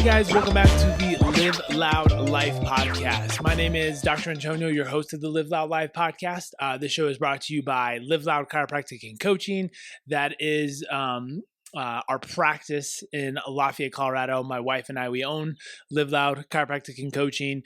guys, welcome back to the Live Loud Life podcast. My name is Dr. Antonio, your host of the Live Loud Life podcast. This show is brought to you by Live Loud Chiropractic and Coaching. That is our practice in Lafayette, Colorado. My wife and I, we own Live Loud Chiropractic and Coaching.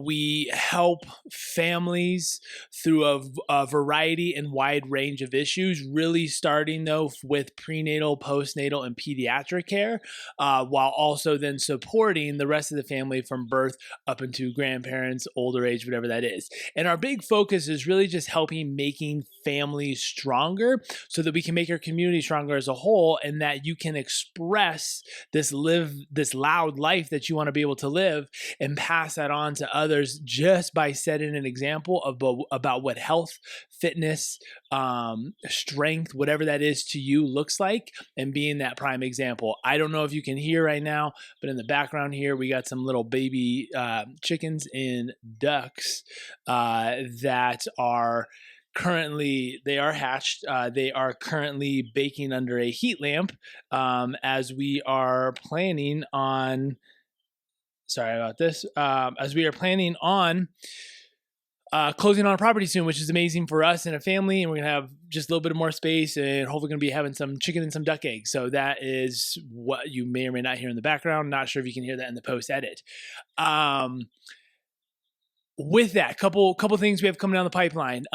We help families through a variety and wide range of issues, really starting though with prenatal, postnatal, and pediatric care, while also then supporting the rest of the family from birth up into grandparents, older age, whatever that is. And our big focus is really just helping making families stronger so that we can make our community stronger as a whole, and that you can express this loud life that you want to be able to live and pass that on to others just by setting an example about what health, fitness, strength, whatever that is to you looks like, and being that prime example. I don't know if you can hear right now, but in the background here, we got some little baby chickens and ducks that are they are hatched. They are currently baking under a heat lamp as we are planning on, closing on a property soon, which is amazing for us and a family. And we're going to have just a little bit more space and hopefully going to be having some chicken and some duck eggs. So that is what you may or may not hear in the background. Not sure if you can hear that in the post edit. With that, couple things we have coming down the pipeline.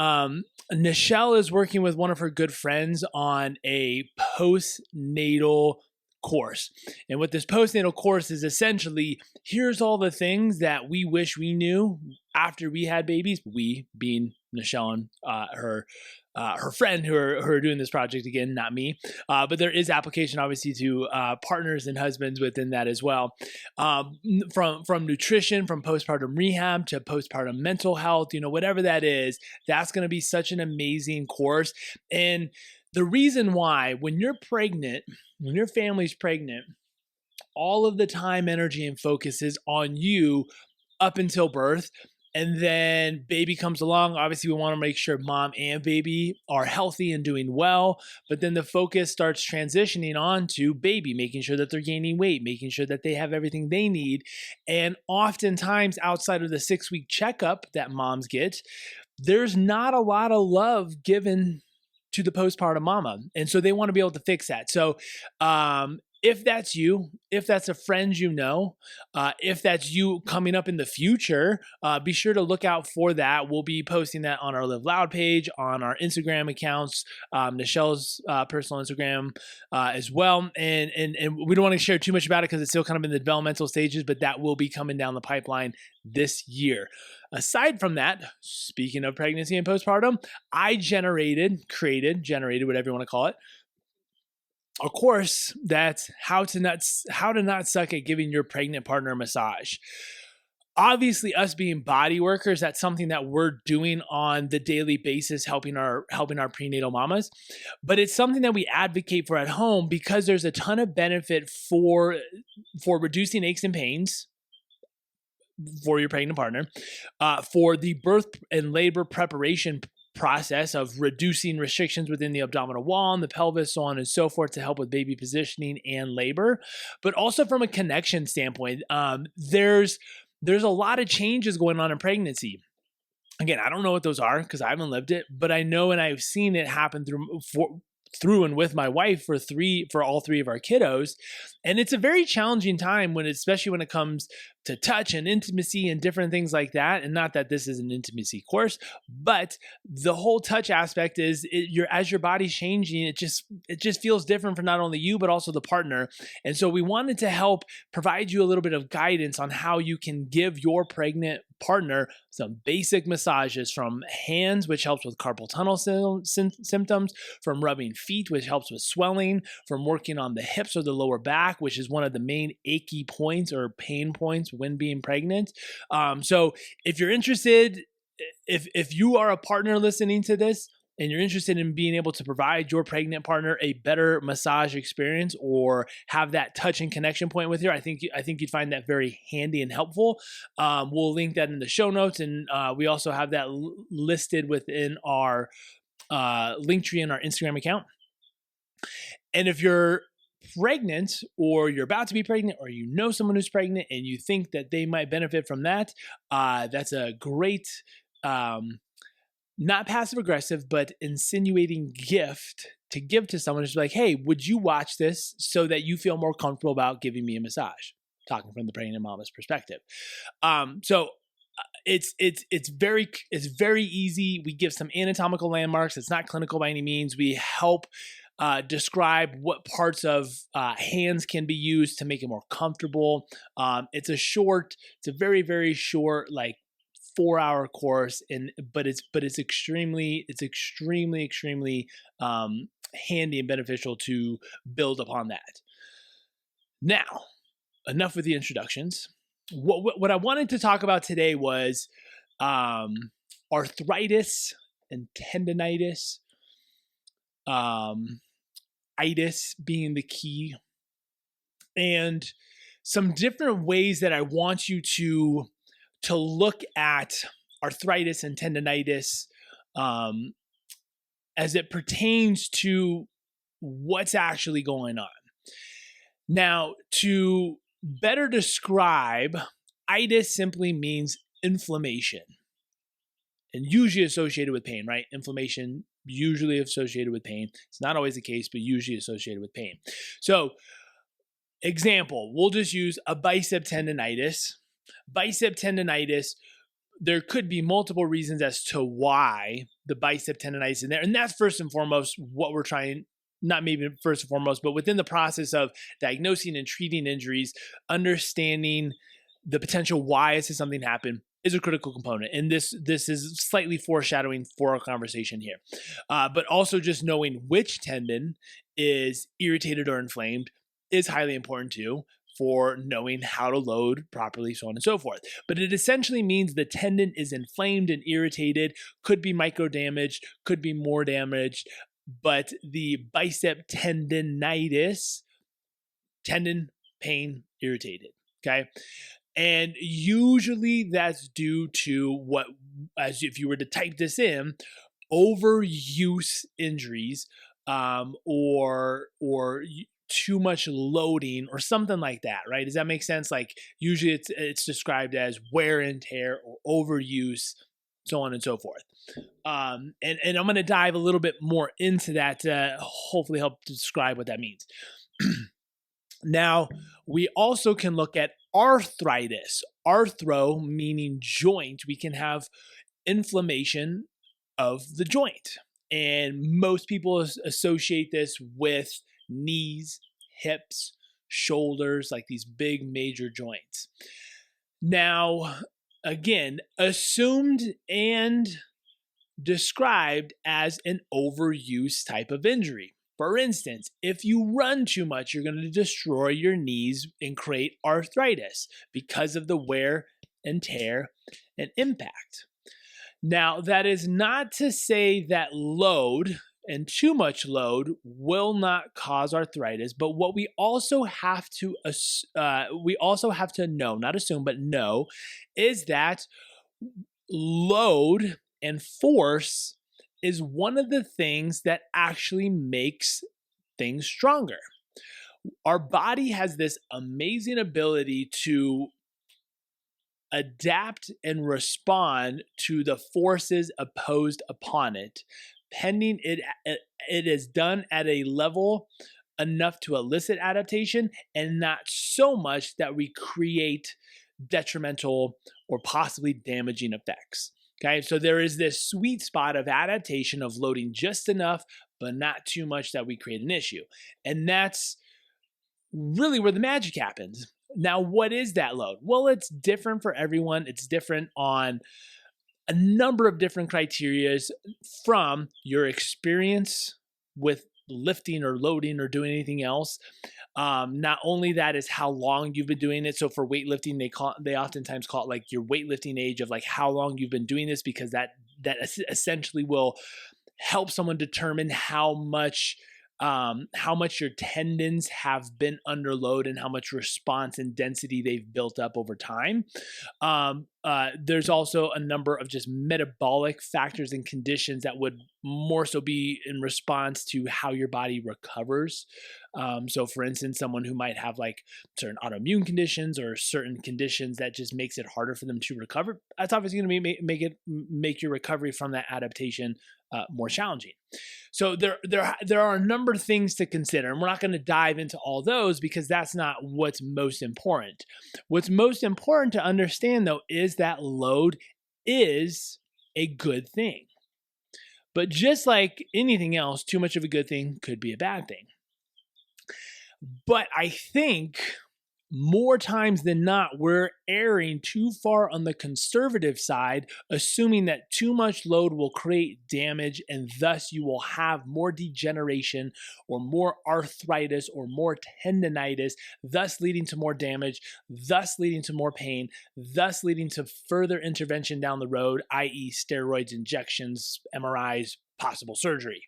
Nichelle is working with one of her good friends on a postnatal course. And what this postnatal course is essentially, here's all the things that we wish we knew after we had babies. We being Nichelle and her friend who are doing this project, again, not me. But there is application obviously to partners and husbands within that as well. From nutrition, from postpartum rehab to postpartum mental health, whatever that is, that's going to be such an amazing course. And the reason why, when you're pregnant, when your family's pregnant, all of the time, energy, and focus is on you up until birth. And then baby comes along. Obviously, we want to make sure mom and baby are healthy and doing well. But then the focus starts transitioning on to baby, making sure that they're gaining weight, making sure that they have everything they need. And oftentimes, outside of the 6-week checkup that moms get, there's not a lot of love given to the postpartum mama. And so they want to be able to fix that. So, if that's you, if that's a friend if that's you coming up in the future, be sure to look out for that. We'll be posting that on our Live Loud page, on our Instagram accounts, Nichelle's personal Instagram as well. And we don't want to share too much about it because it's still kind of in the developmental stages, but that will be coming down the pipeline this year. Aside from that, speaking of pregnancy and postpartum, I created, whatever you want to call it, a course that's how to not suck at giving your pregnant partner a massage. Obviously, us being body workers, that's something that we're doing on the daily basis, helping our prenatal mamas. But it's something that we advocate for at home because there's a ton of benefit for reducing aches and pains for your pregnant partner, for the birth and labor preparation process of reducing restrictions within the abdominal wall and the pelvis, so on and so forth, to help with baby positioning and labor. But also from a connection standpoint, there's a lot of changes going on in pregnancy. Again, I don't know what those are because I haven't lived it, but I know and I've seen it happen through and with my wife for all three of our kiddos. And it's a very challenging time especially when it comes to touch and intimacy and different things like that. And not that this is an intimacy course, but the whole touch aspect is as your body's changing, it just feels different for not only you, but also the partner. And so we wanted to help provide you a little bit of guidance on how you can give your pregnant partner some basic massages, from hands, which helps with carpal tunnel symptoms, from rubbing feet, which helps with swelling, from working on the hips or the lower back, which is one of the main achy points or pain points when being pregnant. So if you're interested, if you are a partner listening to this, and you're interested in being able to provide your pregnant partner a better massage experience or have that touch and connection point with her, I think you'd find that very handy and helpful. We'll link that in the show notes, and we also have that listed within our link tree in our Instagram account. And if you're pregnant or you're about to be pregnant or you know someone who's pregnant and you think that they might benefit from that, that's a great, not passive aggressive, but insinuating gift to give to someone. It's like, hey, would you watch this so that you feel more comfortable about giving me a massage? Talking from the pregnant mama's perspective. So it's very easy. We give some anatomical landmarks. It's not clinical by any means. We help describe what parts of hands can be used to make it more comfortable. It's a very, very short, like 4-hour course, but it's extremely handy and beneficial to build upon that. Now, enough with the introductions. What I wanted to talk about today was arthritis and tendonitis, itis being the key, and some different ways that I want you to look at arthritis and tendonitis as it pertains to what's actually going on. Now, to better describe, itis simply means inflammation and usually associated with pain, right? Inflammation usually associated with pain. It's not always the case, but usually associated with pain. So, example, we'll just use a bicep tendonitis. Bicep tendonitis, there could be multiple reasons as to why the bicep tendonitis is in there. And that's first and foremost what we're trying, not maybe first and foremost, but within the process of diagnosing and treating injuries, understanding the potential why something happened is a critical component. And this is slightly foreshadowing for our conversation here. But also just knowing which tendon is irritated or inflamed is highly important too, for knowing how to load properly, so on and so forth. But it essentially means the tendon is inflamed and irritated, could be micro damaged, could be more damaged, but the bicep tendonitis, tendon, pain, irritated, okay? And usually that's due to what, as if you were to type this in, overuse injuries, or too much loading or something like that, right? Does that make sense? Like usually it's described as wear and tear or overuse, so on and so forth. And I'm going to dive a little bit more into that to hopefully help describe what that means. Now, we also can look at arthritis. Arthro meaning joint. We can have inflammation of the joint. And most people associate this with knees, hips, shoulders, like these big major joints. Now, again, assumed and described as an overuse type of injury. For instance, if you run too much, you're going to destroy your knees and create arthritis because of the wear and tear and impact. Now, that is not to say that load and too much load will not cause arthritis, but what we also have to know, not assume, but know, is that load and force is one of the things that actually makes things stronger. Our body has this amazing ability to adapt and respond to the forces opposed upon it, pending it is done at a level enough to elicit adaptation and not so much that we create detrimental or possibly damaging effects. Okay, so there is this sweet spot of adaptation of loading just enough, but not too much that we create an issue. And that's really where the magic happens. Now, what is that load? Well, it's different for everyone. It's different on a number of different criteria, from your experience with lifting or loading or doing anything else. Not only that is how long you've been doing it. So for weightlifting, they oftentimes call it like your weightlifting age of like how long you've been doing this, because that essentially will help someone determine how much your tendons have been under load and how much response and density they've built up over time. there's also a number of just metabolic factors and conditions that would more so be in response to how your body recovers. So for instance, someone who might have like certain autoimmune conditions or certain conditions that just makes it harder for them to recover, that's obviously going to make your recovery from that adaptation more challenging. So there are a number of things to consider, and we're not going to dive into all those because that's not what's most important. What's most important to understand, though, is that load is a good thing. But just like anything else, too much of a good thing could be a bad thing. But I think more times than not, we're erring too far on the conservative side, assuming that too much load will create damage and thus you will have more degeneration or more arthritis or more tendonitis, thus leading to more damage, thus leading to more pain, thus leading to further intervention down the road, i.e. steroids, injections, MRIs, possible surgery.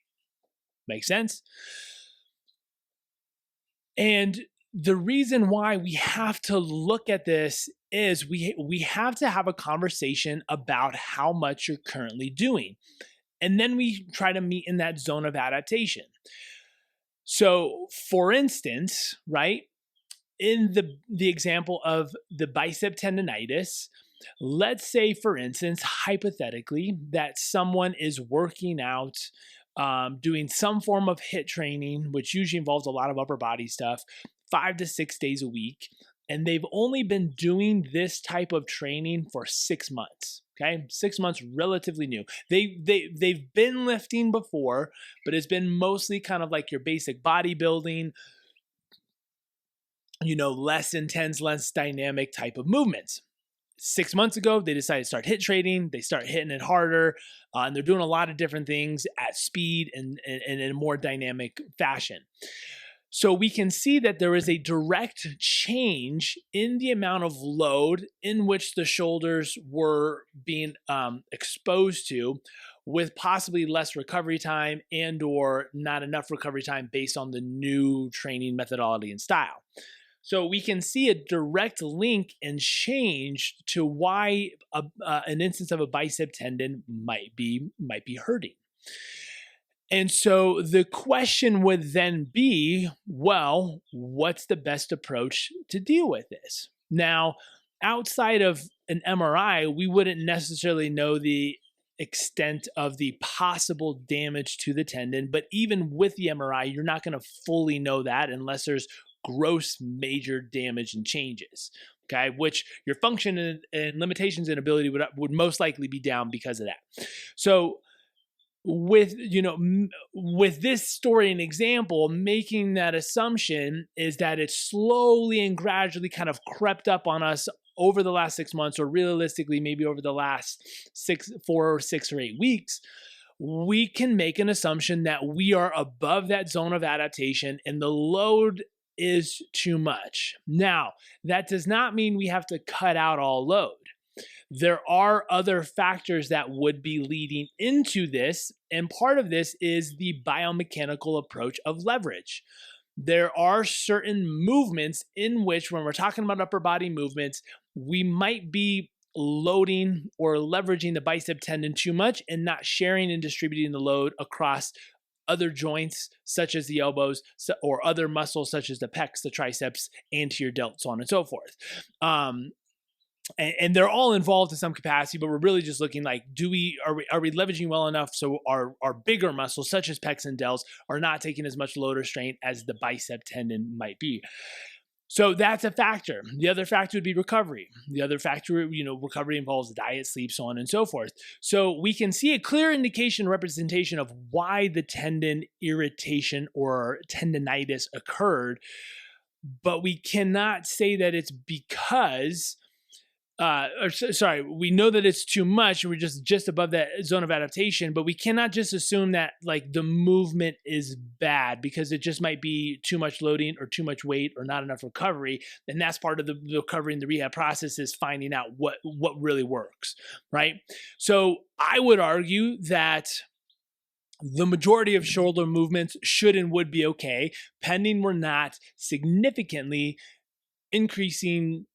Make sense? And the reason why we have to look at this is we have to have a conversation about how much you're currently doing. And then we try to meet in that zone of adaptation. So for instance, right, in the example of the bicep tendonitis, let's say, for instance, hypothetically, that someone is working out, doing some form of HIIT training, which usually involves a lot of upper body stuff, 5 to 6 days a week, and they've only been doing this type of training for 6 months. Okay, 6 months, relatively new. They've been lifting before, but it's been mostly kind of like your basic bodybuilding, less intense, less dynamic type of movements. 6 months ago, they decided to start HIIT training. They start hitting it harder, and they're doing a lot of different things at speed and in a more dynamic fashion. So we can see that there is a direct change in the amount of load in which the shoulders were being exposed to, with possibly less recovery time and or not enough recovery time based on the new training methodology and style. So we can see a direct link and change to why an instance of a bicep tendon might be hurting. And so the question would then be, well, what's the best approach to deal with this? Now, outside of an MRI, we wouldn't necessarily know the extent of the possible damage to the tendon, but even with the MRI, you're not going to fully know that unless there's gross major damage and changes, okay, which your function and limitations and ability would most likely be down because of that. So with this story and example, making that assumption is that it's slowly and gradually kind of crept up on us over the last 6 months, or realistically maybe over the last 4 or 6 or 8 weeks, we can make an assumption that we are above that zone of adaptation and the load is too much. Now, that does not mean we have to cut out all load. There are other factors that would be leading into this, and part of this is the biomechanical approach of leverage. There are certain movements in which, when we're talking about upper body movements, we might be loading or leveraging the bicep tendon too much and not sharing and distributing the load across other joints such as the elbows or other muscles such as the pecs, the triceps, anterior delt, so on and so forth. And they're all involved to some capacity, but we're really just looking like, are we leveraging well enough so our bigger muscles such as pecs and delts are not taking as much load or strain as the bicep tendon might be. So that's a factor. The other factor would be recovery. The other factor, recovery involves diet, sleep, so on and so forth. So we can see a clear indication, representation of why the tendon irritation or tendonitis occurred, but we cannot say that it's because we know that it's too much. We're just above that zone of adaptation, but we cannot just assume that like the movement is bad because it just might be too much loading or too much weight or not enough recovery. And that's part of the recovery and the rehab process, is finding out what really works, right? So I would argue that the majority of shoulder movements should and would be okay, pending we're not significantly increasing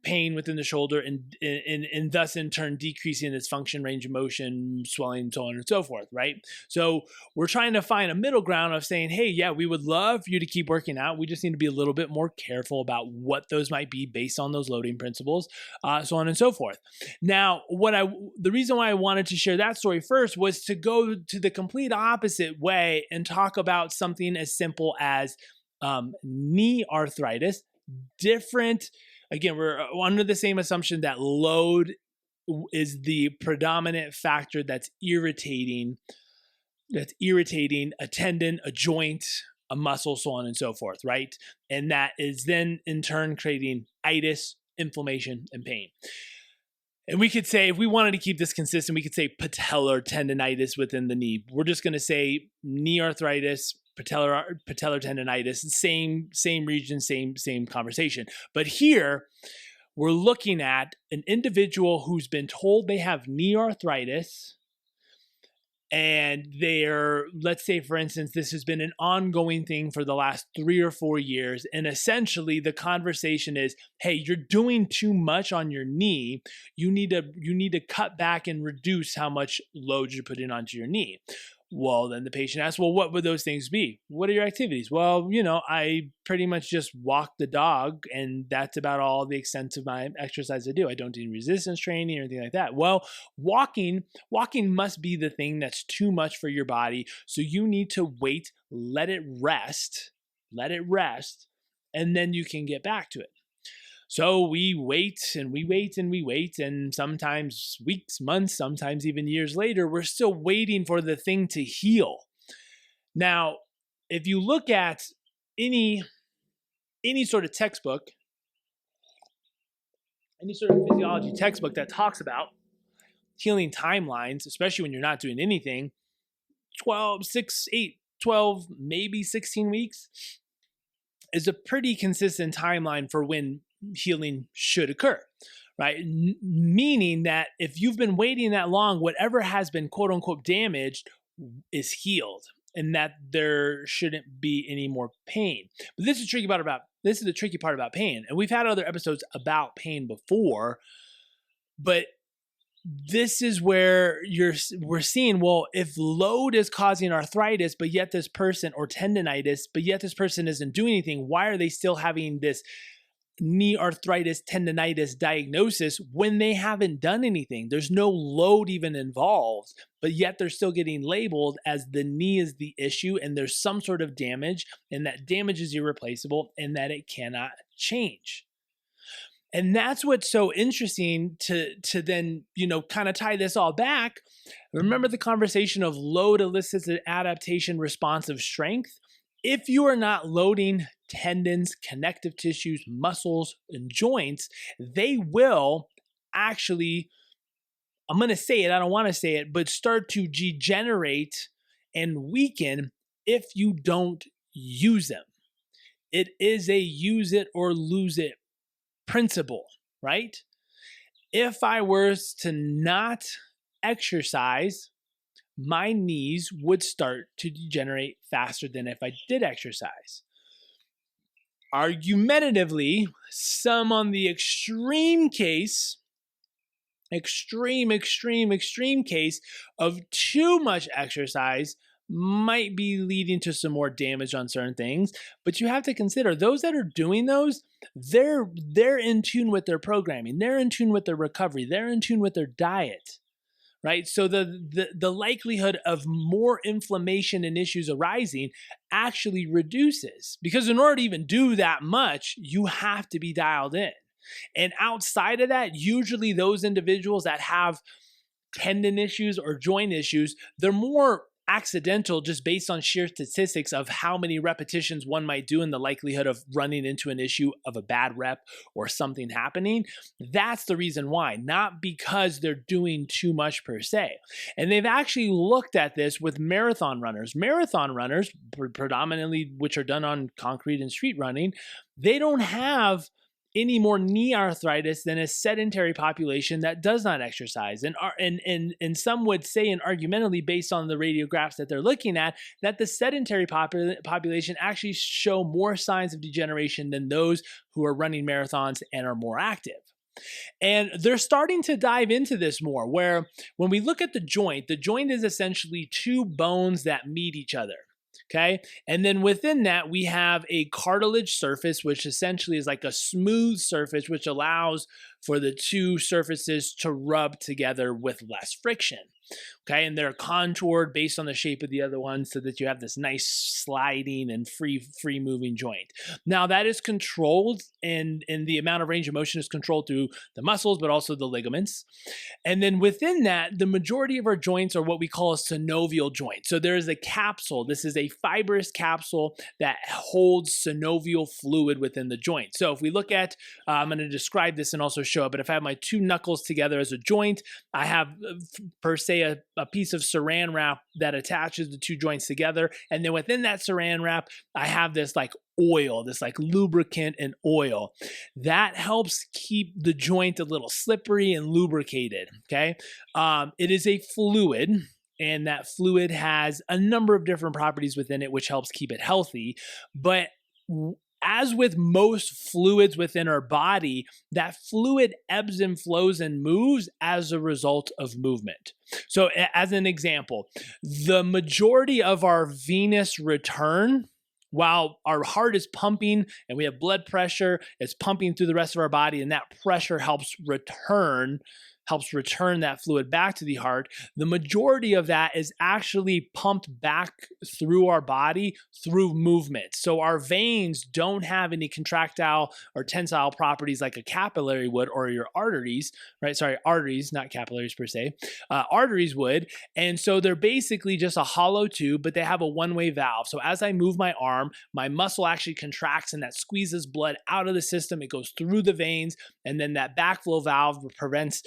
pain within the shoulder and thus in turn decreasing its function, range of motion, swelling, so on and so forth, right? So we're trying to find a middle ground of saying, hey, yeah, we would love you to keep working out. We just need to be a little bit more careful about what those might be based on those loading principles, so on and so forth. Now, the reason why I wanted to share that story first was to go to the complete opposite way and talk about something as simple as knee arthritis. Different. Again, we're under the same assumption that load is the predominant factor that's irritating a tendon, a joint, a muscle, so on and so forth, right? And that is then in turn creating itis, inflammation, and pain. And we could say, if we wanted to keep this consistent, we could say patellar tendonitis within the knee. We're just going to say knee arthritis, patellar tendonitis, same region, same conversation. But here, we're looking at an individual who's been told they have knee arthritis, and let's say, for instance, this has been an ongoing thing for the last 3 or 4 years. And essentially the conversation is, hey, you're doing too much on your knee. You need to cut back and reduce how much load you're putting onto your knee. Well, then the patient asks, well, what would those things be? What are your activities? Well, I pretty much just walk the dog, and that's about all the extent of my exercise I do. I don't do any resistance training or anything like that. Well, walking must be the thing that's too much for your body. So you need to wait, let it rest, and then you can get back to it. So we wait and we wait and we wait, and sometimes weeks, months, sometimes even years later, we're still waiting for the thing to heal. Now, if you look at any sort of textbook, any sort of physiology textbook that talks about healing timelines, especially when you're not doing anything, 12, 6, 8, 12, maybe 16 weeks is a pretty consistent timeline for when healing should occur, right? Meaning that if you've been waiting that long, whatever has been quote unquote damaged is healed, and that there shouldn't be any more pain. But this is the tricky part about pain. And we've had other episodes about pain before, but this is where we're seeing, well, if load is causing arthritis, but yet this person, or tendonitis, but yet this person isn't doing anything, why are they still having this knee arthritis tendonitis diagnosis when they haven't done anything? There's no load even involved, but yet they're still getting labeled as the knee is the issue, and there's some sort of damage, and that damage is irreplaceable, and that it cannot change. And that's what's so interesting to then, kind of tie this all back. Remember the conversation of load elicits adaptation, responsive strength. If you are not loading tendons, connective tissues, muscles, and joints, they will actually, I'm going to say it, I don't want to say it, but start to degenerate and weaken if you don't use them. It is a use it or lose it principle, right? If I was to not exercise, my knees would start to degenerate faster than if I did exercise. Argumentatively, some on the extreme case of too much exercise might be leading to some more damage on certain things. But you have to consider those that are doing those, they're in tune with their programming, they're in tune with their recovery, they're in tune with their diet. Right? So the likelihood of more inflammation and issues arising actually reduces, because in order to even do that much, you have to be dialed in. And outside of that, usually those individuals that have tendon issues or joint issues, they're more accidental just based on sheer statistics of how many repetitions one might do and the likelihood of running into an issue of a bad rep or something happening. That's the reason why, not because they're doing too much per se. And they've actually looked at this with marathon runners. Marathon runners, predominantly which are done on concrete and street running, they don't have any more knee arthritis than a sedentary population that does not exercise. And some would say, and argumentatively based on the radiographs that they're looking at, that the sedentary population actually show more signs of degeneration than those who are running marathons and are more active. And they're starting to dive into this more, where when we look at the joint is essentially two bones that meet each other. Okay. And then within that, we have a cartilage surface, which essentially is like a smooth surface, which allows for the two surfaces to rub together with less friction. Okay. And they're contoured based on the shape of the other one so that you have this nice sliding and free moving joint. Now that is controlled, and the amount of range of motion is controlled through the muscles, but also the ligaments. And then within that, the majority of our joints are what we call a synovial joint. So there is a capsule. This is a fibrous capsule that holds synovial fluid within the joint. So if we look at, I'm going to describe this and also show it, but if I have my two knuckles together as a joint, I have per se a piece of saran wrap that attaches the two joints together. And then within that saran wrap, I have this like oil, this like lubricant and oil that helps keep the joint a little slippery and lubricated. Okay. It is a fluid, and that fluid has a number of different properties within it, which helps keep it healthy. But as with most fluids within our body, that fluid ebbs and flows and moves as a result of movement. So as an example, the majority of our venous return, while our heart is pumping and we have blood pressure, it's pumping through the rest of our body, and that pressure helps return that fluid back to the heart. The majority of that is actually pumped back through our body through movement. So our veins don't have any contractile or tensile properties like a capillary would, or your arteries, right? Sorry, arteries, not capillaries per se. Arteries would. And so they're basically just a hollow tube, but they have a one-way valve. So as I move my arm, my muscle actually contracts, and that squeezes blood out of the system. It goes through the veins, and then that backflow valve prevents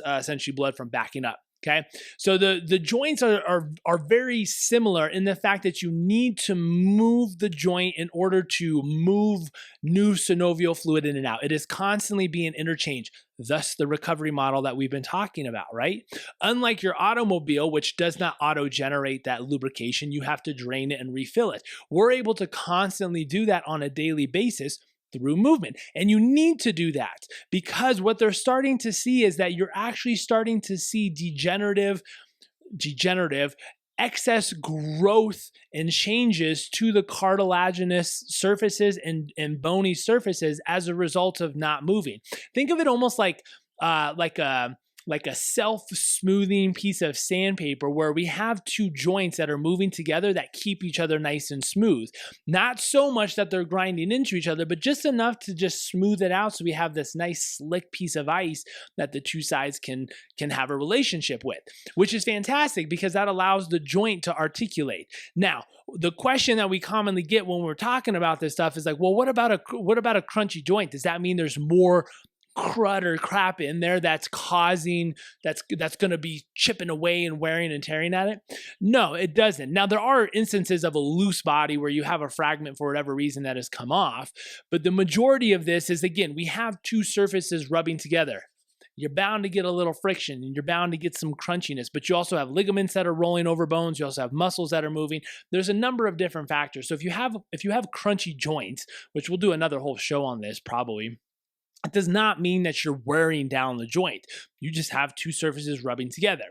essentially blood from backing up. Okay. So the joints are very similar in the fact that you need to move the joint in order to move new synovial fluid in and out. It is constantly being interchanged. Thus the recovery model that we've been talking about, right? Unlike your automobile, which does not auto-generate that lubrication, you have to drain it and refill it. We're able to constantly do that on a daily basis through movement. And you need to do that, because what they're starting to see is that you're actually starting to see degenerative excess growth and changes to the cartilaginous surfaces and bony surfaces as a result of not moving. Think of it almost like a self-smoothing piece of sandpaper, where we have two joints that are moving together that keep each other nice and smooth. Not so much that they're grinding into each other, but just enough to just smooth it out, so we have this nice slick piece of ice that the two sides can have a relationship with, which is fantastic because that allows the joint to articulate. Now, the question that we commonly get when we're talking about this stuff is like, well, what about a crunchy joint? Does that mean there's more crud or crap in there that's going to be chipping away and wearing and tearing at it? No, it doesn't. Now, there are instances of a loose body where you have a fragment for whatever reason that has come off, but the majority of this is, again, we have two surfaces rubbing together. You're bound to get a little friction, and you're bound to get some crunchiness, but you also have ligaments that are rolling over bones. You also have muscles that are moving. There's a number of different factors. So if you have crunchy joints, which we'll do another whole show on this probably, it does not mean that you're wearing down the joint. You just have two surfaces rubbing together.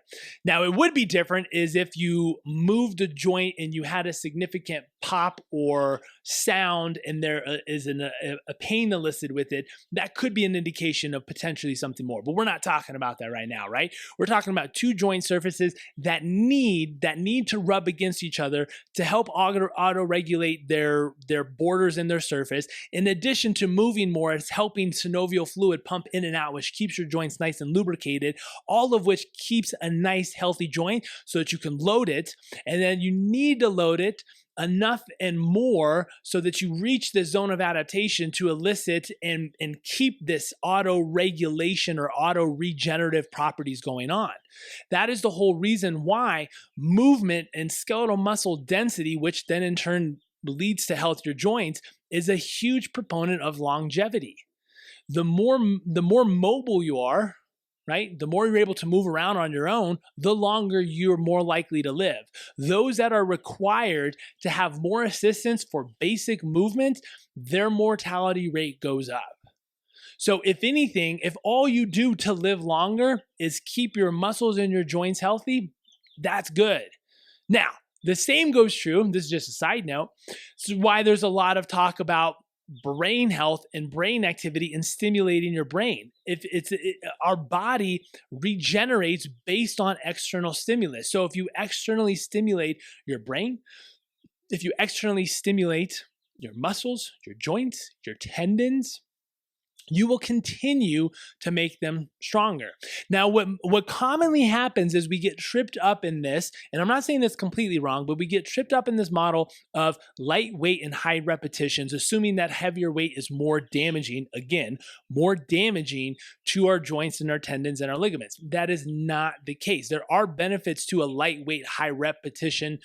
Now, it would be different is if you moved a joint and you had a significant pop or sound, and there is a pain elicited with it. That could be an indication of potentially something more. But we're not talking about that right now, right? We're talking about two joint surfaces that need to rub against each other to help auto-regulate their borders and their surface. In addition to moving more, it's helping synovial fluid pump in and out, which keeps your joints nice and lubricated, all of which keeps a nice, healthy joint so that you can load it. And then you need to load it enough and more so that you reach the zone of adaptation to elicit and keep this auto-regulation or auto-regenerative properties going on. That is the whole reason why movement and skeletal muscle density, which then in turn leads to healthier joints, is a huge proponent of longevity. The more mobile you are, right? The more you're able to move around on your own, the longer you're more likely to live. Those that are required to have more assistance for basic movement, their mortality rate goes up. So if anything, if all you do to live longer is keep your muscles and your joints healthy, that's good. Now, the same goes true. This is just a side note. This is why there's a lot of talk about brain health and brain activity and stimulating your brain. Our body regenerates based on external stimulus. So if you externally stimulate your brain, if you externally stimulate your muscles, your joints, your tendons, you will continue to make them stronger. Now, what commonly happens is we get tripped up in this, and I'm not saying that's completely wrong, but we get tripped up in this model of lightweight and high repetitions, assuming that heavier weight is more damaging, again, more damaging to our joints and our tendons and our ligaments. That is not the case. There are benefits to a lightweight, high repetition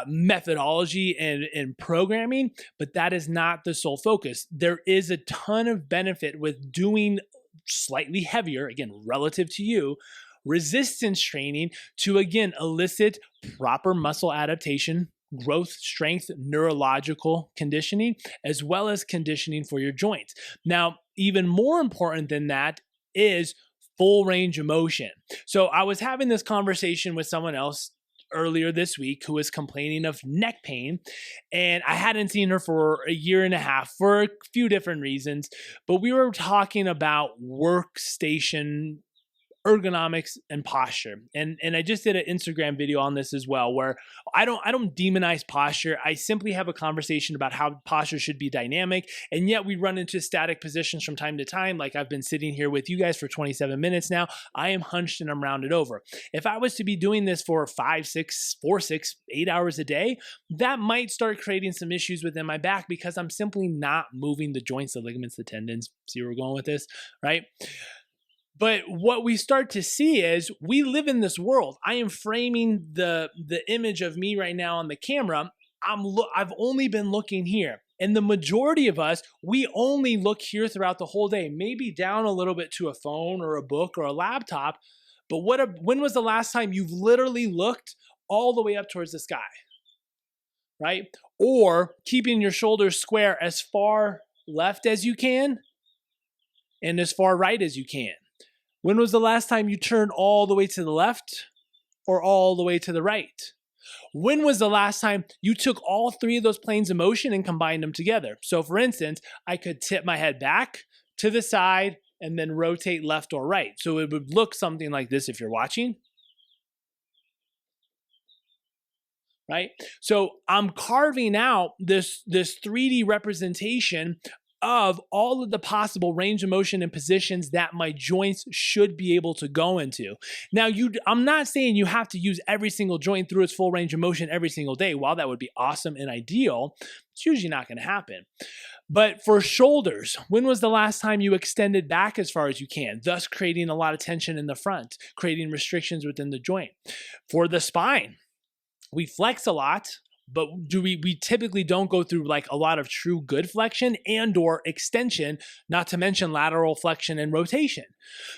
methodology and programming, but that is not the sole focus. There is a ton of benefit with doing slightly heavier, again, relative to you, resistance training to, again, elicit proper muscle adaptation, growth, strength, neurological conditioning, as well as conditioning for your joints. Now, even more important than that is full range of motion. So I was having this conversation with someone else earlier this week who was complaining of neck pain, and I hadn't seen her for a year and a half for a few different reasons, but we were talking about workstation ergonomics and posture. And I just did an Instagram video on this as well, where I don't demonize posture. I simply have a conversation about how posture should be dynamic. And yet we run into static positions from time to time. Like I've been sitting here with you guys for 27 minutes now. I am hunched and I'm rounded over. If I was to be doing this for 5, 6, 4, 6, 8 hours a day, that might start creating some issues within my back because I'm simply not moving the joints, the ligaments, the tendons. See where we're going with this, right? But what we start to see is we live in this world. I am framing the image of me right now on the camera. I've only been looking here. And the majority of us, we only look here throughout the whole day, maybe down a little bit to a phone or a book or a laptop. But when was the last time you've literally looked all the way up towards the sky, right? Or keeping your shoulders square as far left as you can and as far right as you can. When was the last time you turned all the way to the left or all the way to the right? When was the last time you took all three of those planes of motion and combined them together? So for instance, I could tip my head back to the side and then rotate left or right. So it would look something like this if you're watching. Right? So I'm carving out this 3D representation of all of the possible range of motion and positions that my joints should be able to go into. Now, I'm not saying you have to use every single joint through its full range of motion every single day. While that would be awesome and ideal, it's usually not going to happen. But for shoulders, when was the last time you extended back as far as you can, thus creating a lot of tension in the front, creating restrictions within the joint? For the spine, we flex a lot, but we typically don't go through like a lot of true good flexion and or extension, not to mention lateral flexion and rotation.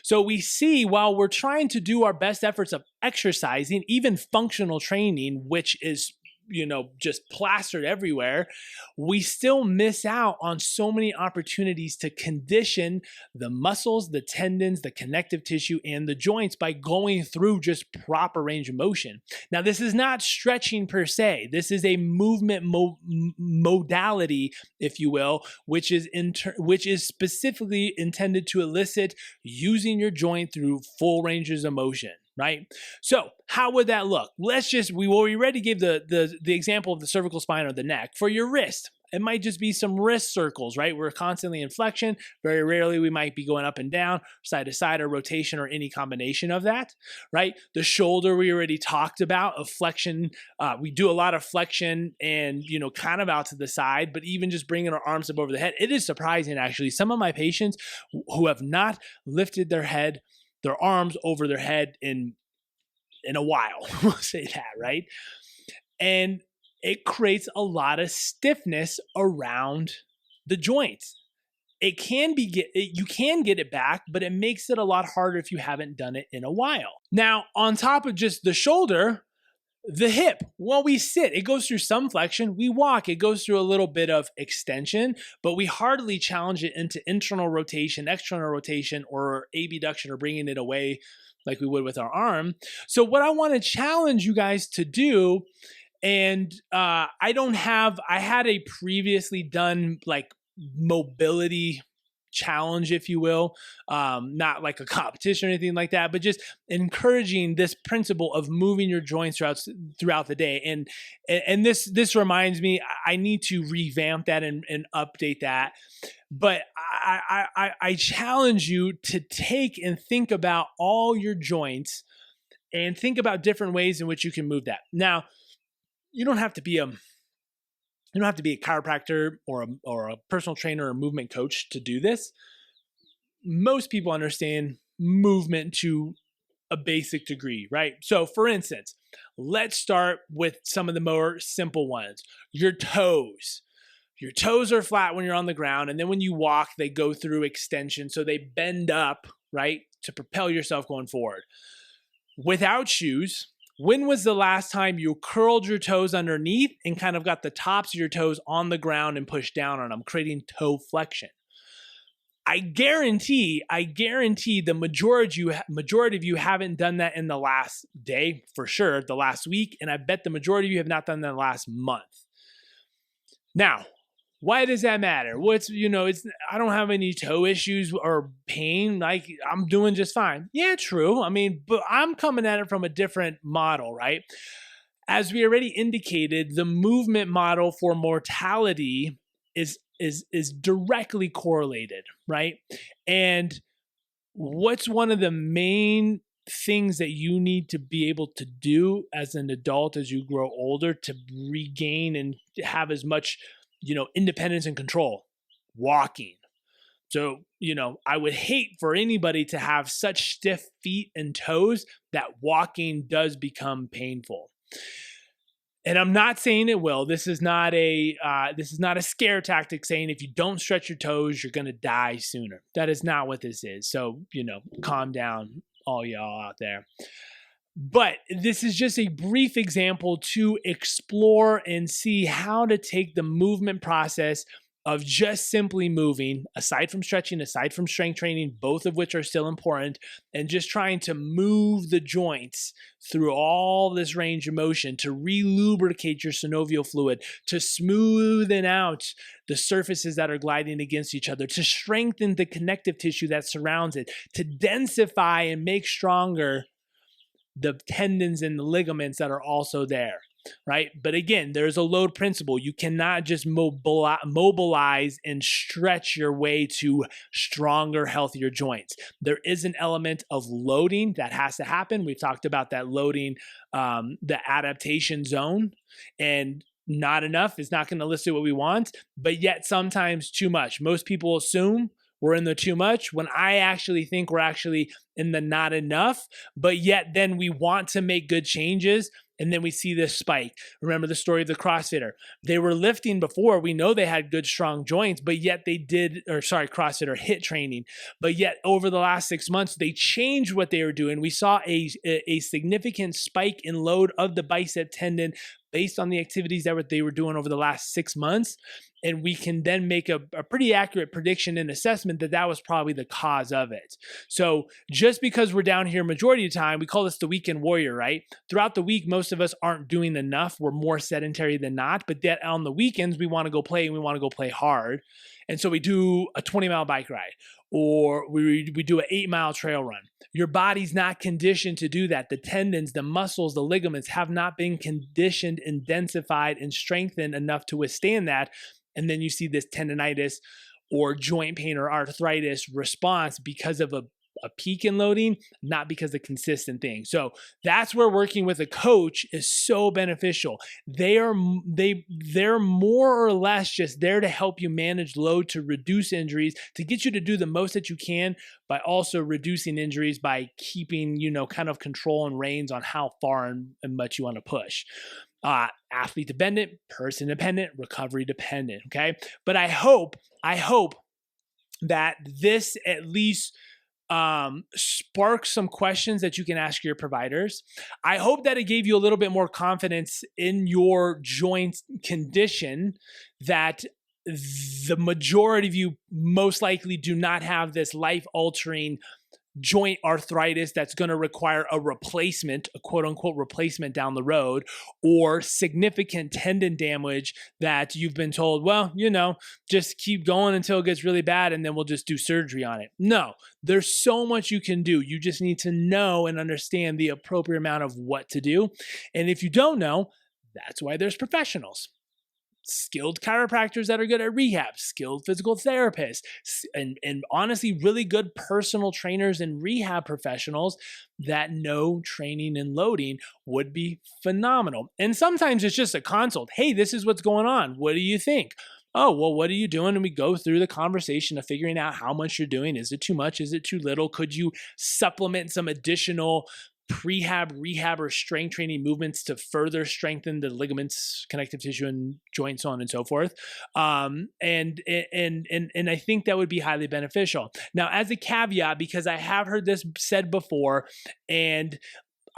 So we see while we're trying to do our best efforts of exercising, even functional training, which is just plastered everywhere, we still miss out on so many opportunities to condition the muscles, the tendons, the connective tissue, and the joints by going through just proper range of motion. Now, this is not stretching per se. This is a movement modality, if you will, which is specifically intended to elicit using your joint through full ranges of motion. Right? So how would that look? We already gave the example of the cervical spine or the neck. For your wrist, it might just be some wrist circles, right? We're constantly in flexion. Very rarely we might be going up and down, side to side, or rotation, or any combination of that, right? The shoulder we already talked about, of flexion. We do a lot of flexion and, kind of out to the side, but even just bringing our arms up over the head. It is surprising, actually. Some of my patients who have not lifted their arms over their head in a while, we'll say that, right? And it creates a lot of stiffness around the joints. You can get it back, but it makes it a lot harder if you haven't done it in a while. Now, on top of just the shoulder, The hip, well, we sit, it goes through some flexion. We walk, it goes through a little bit of extension, but we hardly challenge it into internal rotation, external rotation, or abduction, or bringing it away like we would with our arm. So what I want to challenge you guys to do, and I had a previously done like mobility challenge, if you will, not like a competition or anything like that, but just encouraging this principle of moving your joints throughout the day. And this reminds me, I need to revamp that and update that. But I challenge you to take and think about all your joints and think about different ways in which you can move that. Now, you don't have to be a chiropractor or a personal trainer or movement coach to do this. Most people understand movement to a basic degree, right? So for instance, let's start with some of the more simple ones. Your toes. Your toes are flat when you're on the ground, and then when you walk, they go through extension, so they bend up, right, to propel yourself going forward. Without shoes, when was the last time you curled your toes underneath and kind of got the tops of your toes on the ground and pushed down on them, creating toe flexion? I guarantee the majority of you haven't done that in the last day, for sure, the last week, and I bet the majority of you have not done that in the last month. Now, why does that matter? I don't have any toe issues or pain. Like, I'm doing just fine. Yeah, true. I mean, but I'm coming at it from a different model, right? As we already indicated, the movement model for mortality is directly correlated, right? And what's one of the main things that you need to be able to do as an adult as you grow older to regain and have as much independence and control? Walking. So, I would hate for anybody to have such stiff feet and toes that walking does become painful. And I'm not saying it will. This is not a scare tactic saying if you don't stretch your toes, you're going to die sooner. That is not what this is. So, calm down, all y'all out there. But this is just a brief example to explore and see how to take the movement process of just simply moving, aside from stretching, aside from strength training, both of which are still important, and just trying to move the joints through all this range of motion to relubricate your synovial fluid, to smoothen out the surfaces that are gliding against each other, to strengthen the connective tissue that surrounds it, to densify and make stronger the tendons and the ligaments that are also there, right? But again, there's a load principle. You cannot just mobilize and stretch your way to stronger, healthier joints. There is an element of loading that has to happen. We've talked about that loading, the adaptation zone, and not enough is not going to elicit what we want, but yet sometimes too much. Most people assume we're in the too much when I actually think we're actually in the not enough, but yet then we want to make good changes. And then we see this spike. Remember the story of the CrossFitter. They were lifting before. We know they had good, strong joints, but yet CrossFitter HIIT training. But yet over the last 6 months, they changed what they were doing. We saw a significant spike in load of the bicep tendon based on the activities that they were doing over the last 6 months. And we can then make a pretty accurate prediction and assessment that was probably the cause of it. So just because we're down here majority of the time, we call this the weekend warrior, right? Throughout the week, most of us aren't doing enough. We're more sedentary than not. But yet on the weekends, we want to go play and we want to go play hard. And so we do a 20-mile bike ride, or we do an 8-mile trail run. Your body's not conditioned to do that. The tendons, the muscles, the ligaments have not been conditioned and densified and strengthened enough to withstand that. And then you see this tendonitis or joint pain or arthritis response because of a peak in loading, not because of consistent thing. So that's where working with a coach is so beneficial. They're more or less just there to help you manage load, to reduce injuries, to get you to do the most that you can, by also reducing injuries by keeping, kind of control and reins on how far and much you want to push. Athlete dependent, person dependent, recovery dependent. Okay. But I hope that this at least spark some questions that you can ask your providers. I hope that it gave you a little bit more confidence in your joint condition, that the majority of you most likely do not have this life-altering joint arthritis that's going to require a replacement, a quote unquote replacement down the road, or significant tendon damage that you've been told, well, just keep going until it gets really bad and then we'll just do surgery on it. No, there's so much you can do. You just need to know and understand the appropriate amount of what to do. And if you don't know, that's why there's professionals. Skilled chiropractors that are good at rehab, skilled physical therapists, and honestly, really good personal trainers and rehab professionals that know training and loading would be phenomenal. And sometimes it's just a consult. Hey, this is what's going on. What do you think? Oh, well, what are you doing? And we go through the conversation of figuring out how much you're doing. Is it too much? Is it too little? Could you supplement some additional prehab, rehab, or strength training movements to further strengthen the ligaments, connective tissue, and joints, so on and so forth. And I think that would be highly beneficial. Now, as a caveat, because I have heard this said before, and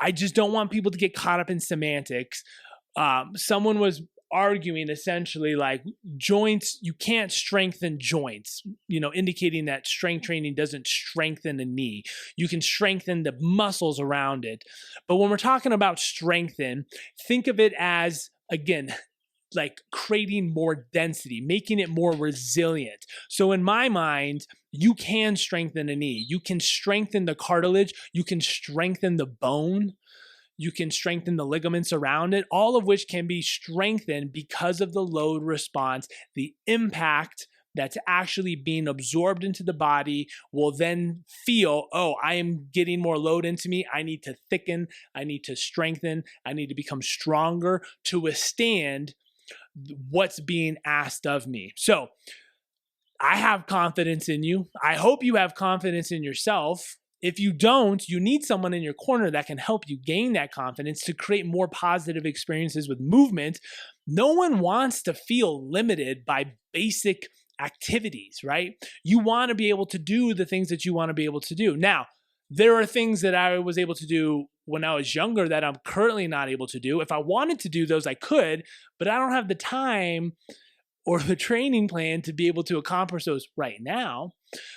I just don't want people to get caught up in semantics. Someone was arguing essentially like joints, you can't strengthen joints, indicating that strength training doesn't strengthen the knee. You can strengthen the muscles around it. But when we're talking about strengthen, think of it as, again, like creating more density, making it more resilient. So in my mind, you can strengthen a knee. You can strengthen the cartilage. You can strengthen the bone. You can strengthen the ligaments around it, all of which can be strengthened because of the load response. The impact that's actually being absorbed into the body will then feel, oh, I am getting more load into me. I need to thicken. I need to strengthen. I need to become stronger to withstand what's being asked of me. So I have confidence in you. I hope you have confidence in yourself. If you don't, you need someone in your corner that can help you gain that confidence to create more positive experiences with movement. No one wants to feel limited by basic activities, right? You want to be able to do the things that you want to be able to do. Now, there are things that I was able to do when I was younger that I'm currently not able to do. If I wanted to do those, I could, but I don't have the time or the training plan to be able to accomplish those right now.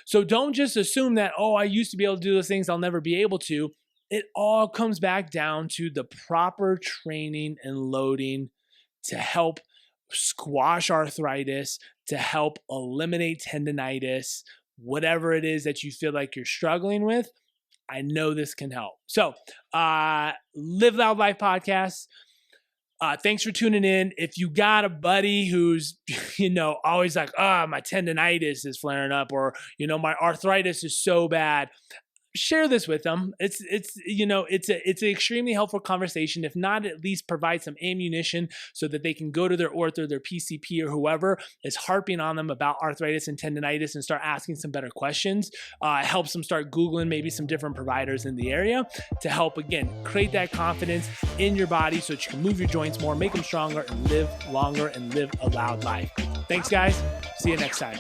So don't just assume that, oh, I used to be able to do those things, I'll never be able to. It all comes back down to the proper training and loading to help squash arthritis, to help eliminate tendonitis, whatever it is that you feel like you're struggling with. I know this can help. So, Live Loud Life podcast. Thanks for tuning in. If you got a buddy who's, always like, my tendonitis is flaring up, or, my arthritis is so bad, share this with them. It's an extremely helpful conversation. If not, at least provide some ammunition so that they can go to their ortho, their PCP, or whoever is harping on them about arthritis and tendonitis and start asking some better questions. It helps them start Googling maybe some different providers in the area to help, again, create that confidence in your body so that you can move your joints more, make them stronger, and live longer and live a loud life. Thanks, guys. See you next time.